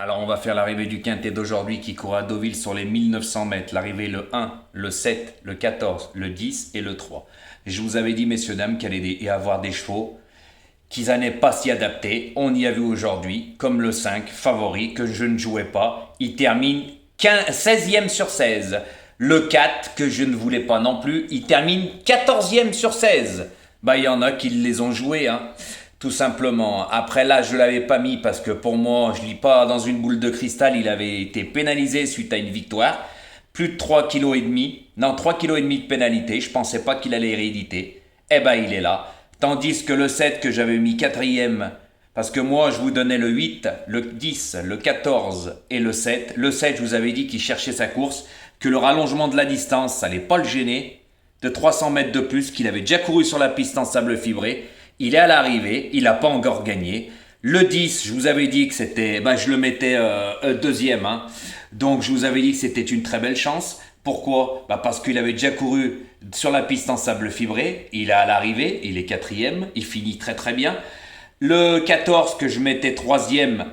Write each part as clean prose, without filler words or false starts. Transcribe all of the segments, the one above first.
Alors on va faire l'arrivée du quintet d'aujourd'hui qui court à Deauville sur les 1900 mètres. L'arrivée le 1, le 7, le 14, le 10 et le 3. Je vous avais dit messieurs dames qu'il allait y avoir des chevaux qui n'allaient pas s'y adapter. On y a vu aujourd'hui, comme le 5, favori, que je ne jouais pas. Il termine 16e sur 16. Le 4, que je ne voulais pas non plus, il termine 14e sur 16. Il y en a qui les ont joués, hein. Tout simplement. Après là, je ne l'avais pas mis parce que pour moi, je ne lis pas dans une boule de cristal. Il avait été pénalisé suite à une victoire. Plus de 3,5 kg. Non, 3,5 kg de pénalité. Je ne pensais pas qu'il allait rééditer. Il est là. Tandis que le 7 que j'avais mis quatrième, parce que moi, je vous donnais le 8, le 10, le 14 et le 7. Le 7, je vous avais dit qu'il cherchait sa course, que le rallongement de la distance, ça n'allait pas le gêner, de 300 mètres de plus, qu'il avait déjà couru sur la piste en sable fibré. Il est à l'arrivée, il n'a pas encore gagné. Le 10, je vous avais dit que c'était, je le mettais deuxième, hein. Donc je vous avais dit que c'était une très belle chance. Pourquoi? Parce qu'il avait déjà couru sur la piste en sable fibré. Il est à l'arrivée, il est quatrième, il finit très très bien. Le 14 que je mettais troisième,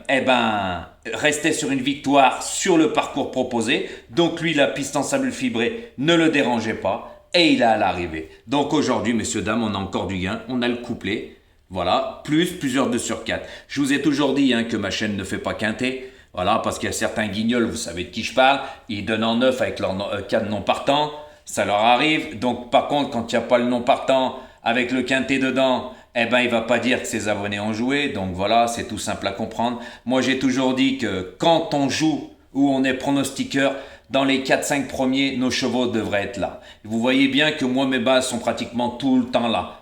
restait sur une victoire sur le parcours proposé. Donc lui, la piste en sable fibré ne le dérangeait pas. Et il est à l'arrivée. Donc aujourd'hui, messieurs, dames, on a encore du gain. On a le couplet. Voilà. Plus plusieurs 2 sur 4. Je vous ai toujours dit que ma chaîne ne fait pas quinter. Voilà, parce qu'il y a certains guignols, vous savez de qui je parle. Ils donnent en 9 avec leur 4 non partants. Ça leur arrive. Donc par contre, quand il n'y a pas le non partant avec le quintet dedans, il ne va pas dire que ses abonnés ont joué. Donc voilà, c'est tout simple à comprendre. Moi, j'ai toujours dit que quand on joue ou on est pronostiqueur, dans les 4-5 premiers, nos chevaux devraient être là. Vous voyez bien que moi, mes bases sont pratiquement tout le temps là.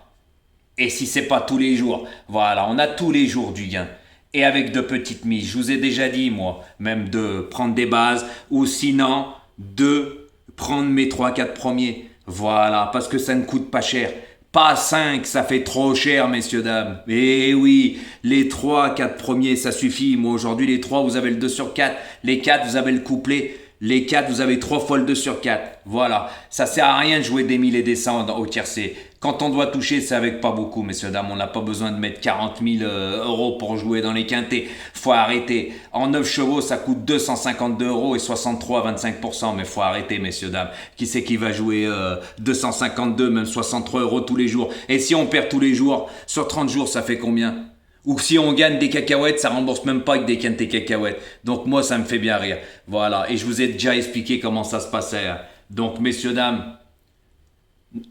Et si c'est pas tous les jours, voilà, on a tous les jours du gain. Et avec de petites mises, je vous ai déjà dit, moi, même de prendre des bases, ou sinon, de prendre mes 3-4 premiers. Voilà, parce que ça ne coûte pas cher. Pas 5, ça fait trop cher, messieurs, dames. Eh oui, les 3-4 premiers, ça suffit. Moi, aujourd'hui, les 3, vous avez le 2 sur 4. Les 4, vous avez le couplet. Les 4, vous avez 3 fois le 2 sur 4. Voilà. Ça sert à rien de jouer des 1000 et des 100 au tiercé. Quand on doit toucher, c'est avec pas beaucoup, messieurs, dames. On n'a pas besoin de mettre 40 000 euros pour jouer dans les quintés. Faut arrêter. En 9 chevaux, ça coûte 252 euros et 63 à 25%. Mais faut arrêter, messieurs, dames. Qui c'est qui va jouer 252, même 63 euros tous les jours? Et si on perd tous les jours, sur 30 jours, ça fait combien? Ou si on gagne des cacahuètes, ça rembourse même pas avec des quintés cacahuètes. Donc moi, ça me fait bien rire. Voilà. Et je vous ai déjà expliqué comment ça se passait. Donc, messieurs, dames,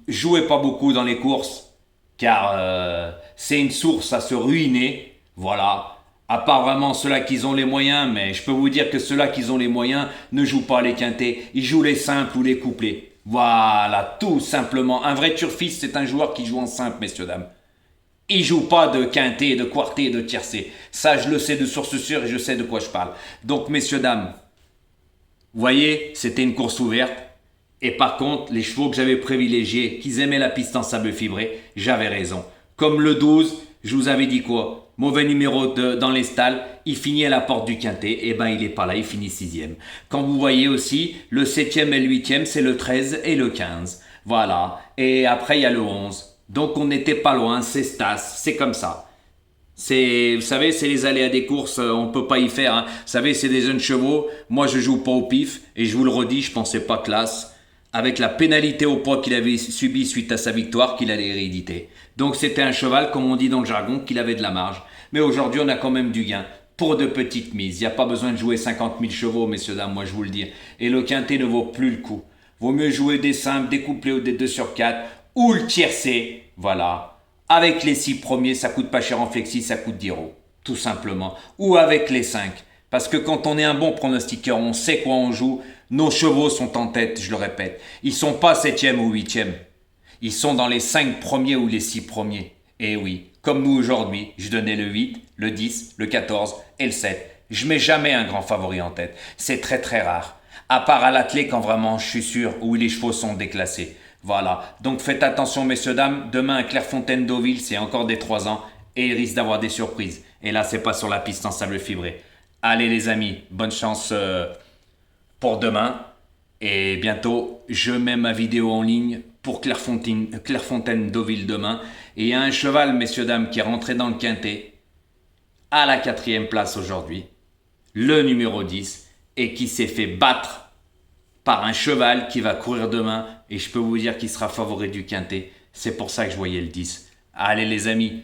jouez pas beaucoup dans les courses, car c'est une source à se ruiner. Voilà. À part vraiment ceux-là qui ont les moyens, mais je peux vous dire que ceux-là qui ont les moyens ne jouent pas les quintés. Ils jouent les simples ou les couplets. Voilà, tout simplement. Un vrai turfiste, c'est un joueur qui joue en simple, messieurs, dames. Il joue pas de quintet, de quartet, de tiercé. Ça, je le sais de source sûre et je sais de quoi je parle. Donc, messieurs, dames, vous voyez, c'était une course ouverte. Et par contre, les chevaux que j'avais privilégiés, qu'ils aimaient la piste en sable fibré, j'avais raison. Comme le 12, je vous avais dit quoi? Mauvais numéro dans les stalles, il finit à la porte du quintet, il n'est pas là, il finit 6e. Quand vous voyez aussi, le 7e et le 8e, c'est le 13 et le 15. Voilà. Et après, il y a le 11. Donc on n'était pas loin, c'est Stas, c'est comme ça. Vous savez, c'est les aléas des courses, on peut pas y faire, hein. Vous savez, c'est des jeunes chevaux. Moi, je joue pas au pif, et je vous le redis, je pensais pas classe, avec la pénalité au poids qu'il avait subi suite à sa victoire, qu'il allait rééditer. Donc c'était un cheval, comme on dit dans le jargon, qu'il avait de la marge. Mais aujourd'hui, on a quand même du gain. Pour de petites mises. Il n'y a pas besoin de jouer 50 000 chevaux, messieurs, dames, moi je vous le dis. Et le quintet ne vaut plus le coup. Vaut mieux jouer des simples, des couplets ou des 2 sur 4, ou le tiercé, voilà. Avec les 6 premiers, ça coûte pas cher en flexi, ça coûte 10 euros, tout simplement. Ou avec les 5. Parce que quand on est un bon pronostiqueur, on sait quoi on joue, nos chevaux sont en tête, je le répète. Ils sont pas 7e ou 8e. Ils sont dans les 5 premiers ou les 6 premiers. Et oui, comme nous aujourd'hui, je donnais le 8, le 10, le 14 et le 7. Je mets jamais un grand favori en tête. C'est très très rare. À part à l'attelé quand vraiment je suis sûr, où les chevaux sont déclassés. Voilà. Donc faites attention, messieurs, dames. Demain à Clairefontaine-Deauville, c'est encore des 3 ans. Et il risque d'avoir des surprises. Et là, c'est pas sur la piste en sable fibré. Allez les amis, bonne chance pour demain. Et bientôt, je mets ma vidéo en ligne pour Clairefontaine-Deauville demain. Et il y a un cheval, messieurs, dames, qui est rentré dans le quintet à la 4e place aujourd'hui. le numéro 10, et qui s'est fait battre par un cheval qui va courir demain, et je peux vous dire qu'il sera favori du quintet. C'est pour ça que je voyais le 10. Allez les amis,